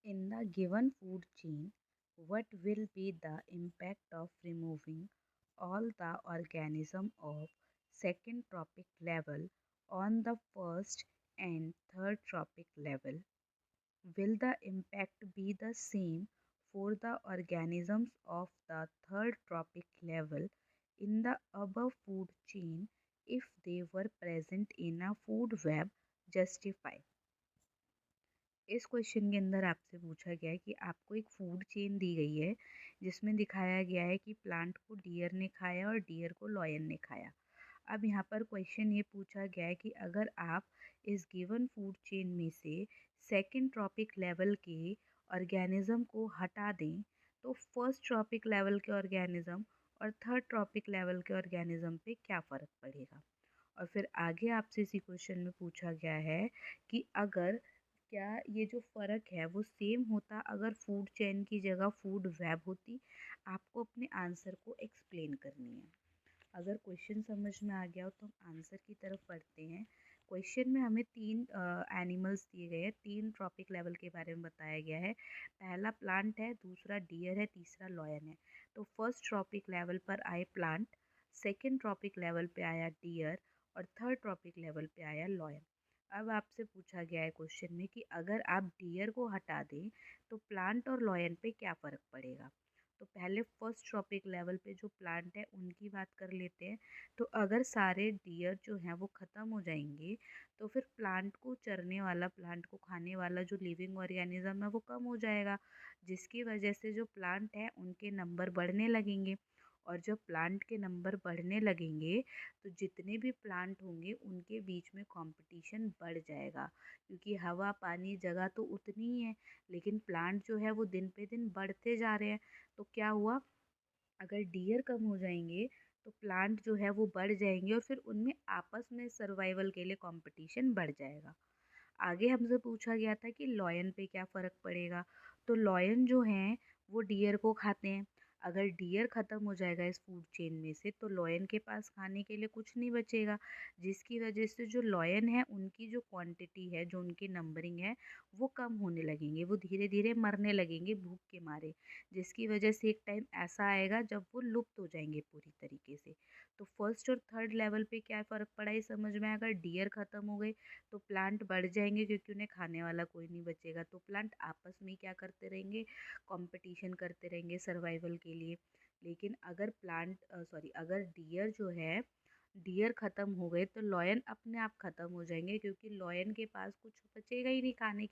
In the given food chain, what will be the impact of removing all the organism of second trophic level on the first and third trophic level? Will the impact be the same for the organisms of the third trophic level in the above food chain if they were present in a food web? Justify. इस question के अंदर आपसे पूछा गया है कि आपको एक फूड चेन दी गई है जिसमें दिखाया गया है कि प्लांट को डियर ने खाया और डियर को लॉयन ने खाया। अब यहाँ पर क्वेश्चन ये पूछा गया है कि अगर आप इस गिवन फूड चेन में से सेकंड ट्रॉपिक लेवल के ऑर्गेनिज्म को हटा दें तो फर्स्ट ट्रॉपिक लेवल के ऑर्गेनिज्म और थर्ड ट्रॉपिक लेवल के ऑर्गेनिज्म पे क्या फ़र्क पड़ेगा। और फिर आगे आपसे इसी क्वेश्चन में पूछा गया है कि अगर क्या ये जो फ़र्क है वो सेम होता अगर फूड चेन की जगह फूड वेब होती। आपको अपने आंसर को एक्सप्लेन करनी है। अगर क्वेश्चन समझ में आ गया हो तो हम आंसर की तरफ बढ़ते हैं। क्वेश्चन में हमें तीन एनिमल्स दिए गए हैं, तीन ट्रॉपिक लेवल के बारे में बताया गया है। पहला प्लांट है, दूसरा डियर है, तीसरा लॉयन है। तो फर्स्ट ट्रॉपिक लेवल पर आए प्लांट, सेकेंड ट्रॉपिक लेवल पे आया डियर और थर्ड ट्रॉपिक लेवल पे आया लॉयन। अब आपसे पूछा गया है क्वेश्चन में कि अगर आप डियर को हटा दें तो प्लांट और लॉयन पे क्या फ़र्क पड़ेगा। तो पहले फर्स्ट ट्रॉपिक लेवल पे जो प्लांट है उनकी बात कर लेते हैं। तो अगर सारे डियर जो हैं वो ख़त्म हो जाएंगे तो फिर प्लांट को चरने वाला, प्लांट को खाने वाला जो लिविंग ऑर्गेनिज्म है वो कम हो जाएगा, जिसकी वजह से जो प्लांट है उनके नंबर बढ़ने लगेंगे। और जब प्लांट के नंबर बढ़ने लगेंगे तो जितने भी प्लांट होंगे उनके बीच में कंपटीशन बढ़ जाएगा, क्योंकि हवा पानी जगह तो उतनी ही है लेकिन प्लांट जो है वो दिन पे दिन बढ़ते जा रहे हैं। तो क्या हुआ, अगर डियर कम हो जाएंगे तो प्लांट जो है वो बढ़ जाएंगे और फिर उनमें आपस में सर्वाइवल के लिए कंपटीशन बढ़ जाएगा। आगे हमसे पूछा गया था कि लॉयन पे क्या फ़र्क पड़ेगा। तो लॉयन जो हैं वो डियर को खाते हैं। अगर डियर ख़त्म हो जाएगा इस फूड चेन में से तो लॉयन के पास खाने के लिए कुछ नहीं बचेगा, जिसकी वजह से जो लॉयन है उनकी जो क्वांटिटी है, जो उनकी नंबरिंग है वो कम होने लगेंगे, वो धीरे धीरे मरने लगेंगे भूख के मारे, जिसकी वजह से एक टाइम ऐसा आएगा जब वो लुप्त हो जाएंगे पूरी तरीके से। तो फर्स्ट और थर्ड लेवल पे क्या फ़र्क पड़ा ये समझ में, अगर डियर ख़त्म हो गए तो प्लांट बढ़ जाएंगे क्योंकि उन्हें खाने वाला कोई नहीं बचेगा, तो प्लांट आपस में क्या करते रहेंगे, कंपटीशन करते रहेंगे सर्वाइवल के लिए। लेकिन अगर अगर डियर जो है, डियर ख़त्म हो गए तो लॉयन अपने आप ख़त्म हो जाएंगे, क्योंकि लॉयन के पास कुछ बचेगा ही नहीं खाने